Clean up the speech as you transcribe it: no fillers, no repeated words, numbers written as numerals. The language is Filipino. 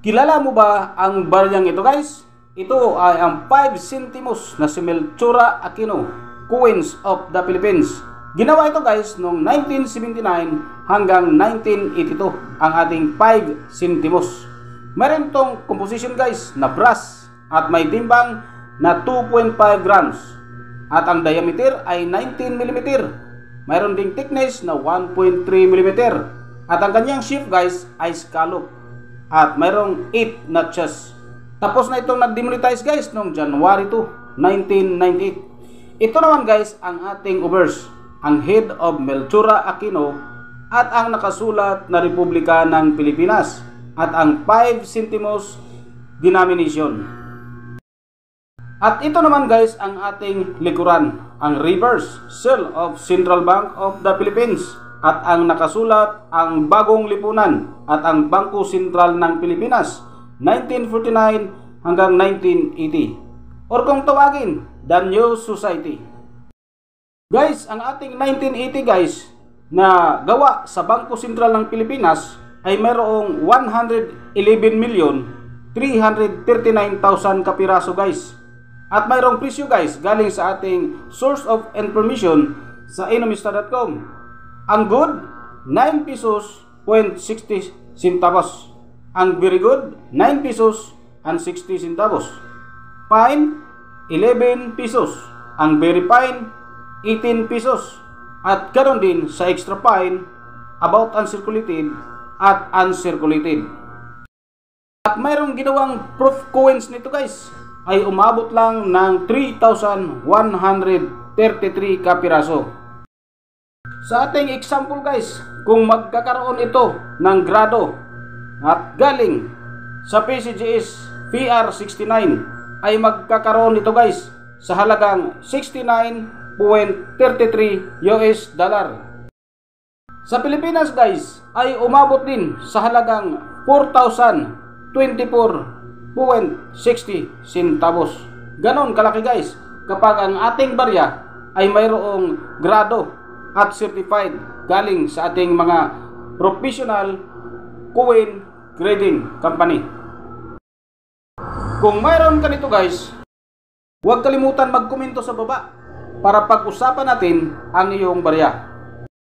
Kilala mo ba ang baryang ito, guys? Ito ay ang 5 centimos na si Melchora Aquino, Coins of the Philippines. Ginawa ito, guys, noong 1979 hanggang 1982 ang ating 5 centimos. Meron itong composition, guys, na brass at may timbang na 2.5 grams at ang diameter ay 19 mm. Mayroon ding thickness na 1.3 mm at ang kanyang shape, guys, ay scallop at mayroong 8 notches. Tapos na itong nag-demonetize, guys, noong January 2, 1998. Ito naman, guys, ang ating obverse, ang head of Melchora Aquino at ang nakasulat na Republika ng Pilipinas at ang 5 centimos denomination. At ito naman, guys, ang ating likuran, ang reverse seal of Central Bank of the Philippines at ang nakasulat ang Bagong Lipunan at ang Bangko Sentral ng Pilipinas 1949 hanggang 1980, or kung tawagin, the New Society. Guys, ang ating 1980, guys, na gawa sa Bangko Sentral ng Pilipinas ay mayroong 111,339,000 kapiraso, guys. At mayroong presyo, guys, galing sa ating source of information sa enomista.com. Ang good, 9 pesos point 60 centavos. Ang very good, 9 pesos and 60 centavos. Fine, 11 pesos. Ang very fine, 18 pesos. At ganoon din sa extra fine, about uncirculated at uncirculated. At mayroong ginawang proof coins nito, guys, ay umabot lang ng 3,133 kapiraso. Sa ating example, guys, kung magkakaroon ito ng grado at galing sa PCGS PR69 ay magkakaroon ito, guys, sa halagang 69.33 US dollar. Sa Pilipinas, guys, ay umabot din sa halagang 4,024.60 centavos. Ganon kalaki, guys, kapag ang ating barya ay mayroong grado at certified galing sa ating mga professional coin grading company. Kung mayroon ka nito, guys, huwag kalimutan magkomento sa baba para pag-usapan natin ang iyong barya.